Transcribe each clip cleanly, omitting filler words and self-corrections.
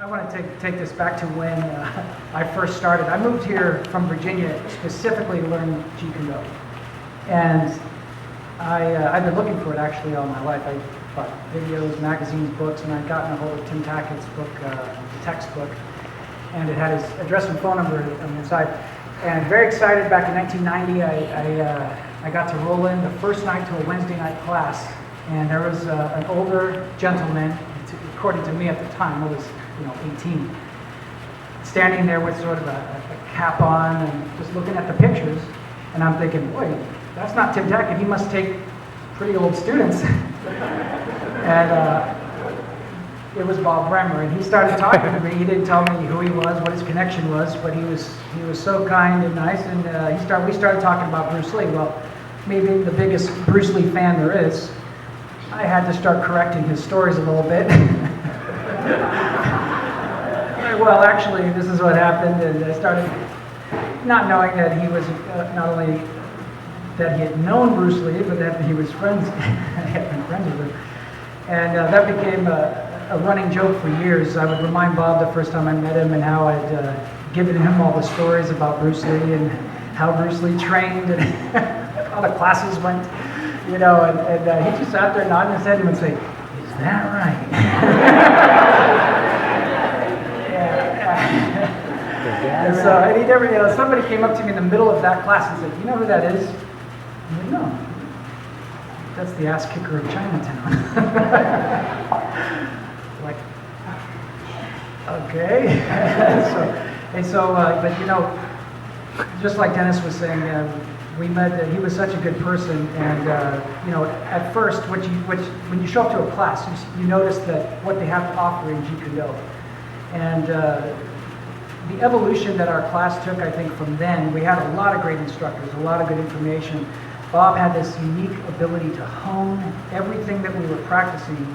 I want to take this back to when I first started. I moved here from Virginia specifically to learn Jeet Kune Do. And I've been looking for it actually all my life. I bought videos, magazines, books, and I'd gotten a hold of Tim Tackett's book, the textbook, and it had his address and phone number on the inside. And very excited, back in 1990, I got to roll in the first night to a Wednesday night class, and there was an older gentleman, according to me at the time, I was 18, standing there with sort of a cap on and just looking at the pictures, and I'm thinking, boy, that's not Tim Tackett, he must take pretty old students. And it was Bob Bremer, and he started talking to me. He didn't tell me who he was, what his connection was, but he was so kind and nice, and we started talking about Bruce Lee. Well, me being the biggest Bruce Lee fan there is, I had to start correcting his stories a little bit. Well, actually, this is what happened, and I started not knowing that he was not only that he had known Bruce Lee, but that he was friends, had been friends with him, and that became a running joke for years. I would remind Bob the first time I met him and how I'd given him all the stories about Bruce Lee and how Bruce Lee trained and how the classes went, and he just sat there nodding his head and would say, "Is that right?" And so, and he never, somebody came up to me in the middle of that class and said, "You know who that is?" I said, "No. That's the ass kicker of Chinatown." Like, okay. But just like Dennis was saying, we met. He was such a good person, and at first, when you show up to a class, you notice that what they have to offer in Jeet Kune Do, and the evolution that our class took, I think, from then, we had a lot of great instructors, a lot of good information. Bob had this unique ability to hone everything that we were practicing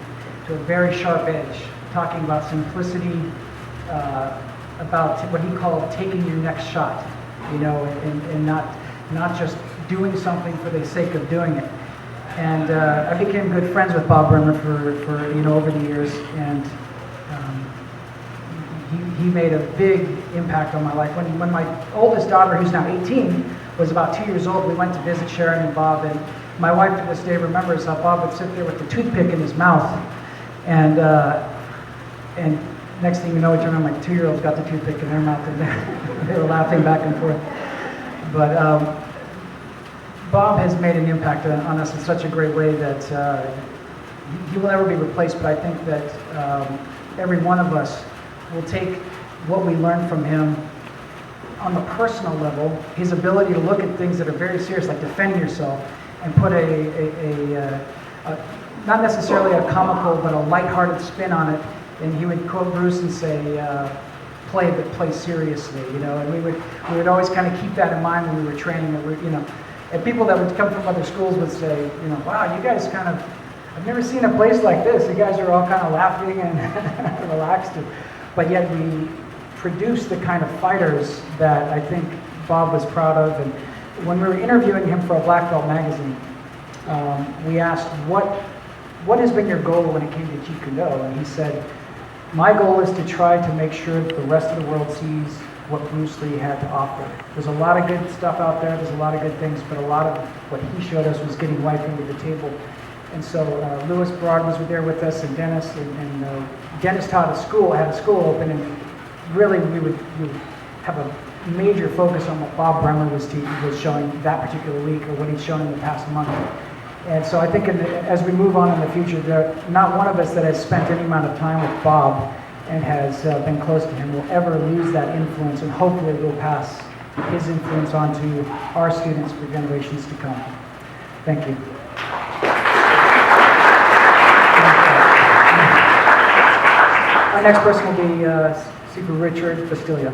to a very sharp edge, talking about simplicity, about what he called taking your next shot, and not just doing something for the sake of doing it. And I became good friends with Bob Bremer for over the years, and he made a big impact on my life. When my oldest daughter, who's now 18, was about 2 years old, we went to visit Sharon and Bob, and my wife to this day remembers how Bob would sit there with the toothpick in his mouth, and next thing you know, we turn around, my 2-year-old's got the toothpick in their mouth, and they were laughing back and forth. But Bob has made an impact on us in such a great way that he will never be replaced, but I think that every one of us will take what we learned from him on the personal level, his ability to look at things that are very serious, like defending yourself, and put not necessarily a comical, but a lighthearted spin on it. And he would quote Bruce and say, "Play, but play seriously," And we would always kind of keep that in mind when we were training. And people that would come from other schools would say, "Wow, you guys I've never seen a place like this. You guys are all kind of laughing and relaxed." But yet we produced the kind of fighters that I think Bob was proud of. And when we were interviewing him for a Black Belt magazine, we asked, what has been your goal when it came to Jeet Kune Do? And he said, "My goal is to try to make sure that the rest of the world sees what Bruce Lee had to offer. There's a lot of good stuff out there, there's a lot of good things, but a lot of what he showed us was getting life into the table." And so Lewis Broad was there with us, and Dennis, and Dennis taught had a school open, and really we would have a major focus on what Bob Bremer was showing that particular week, or what he's shown in the past month. And so I think as we move on in the future, not one of us that has spent any amount of time with Bob and has been close to him will ever lose that influence, and hopefully we'll pass his influence on to our students for generations to come. Thank you. Our next person will be Super Richard Bastilio.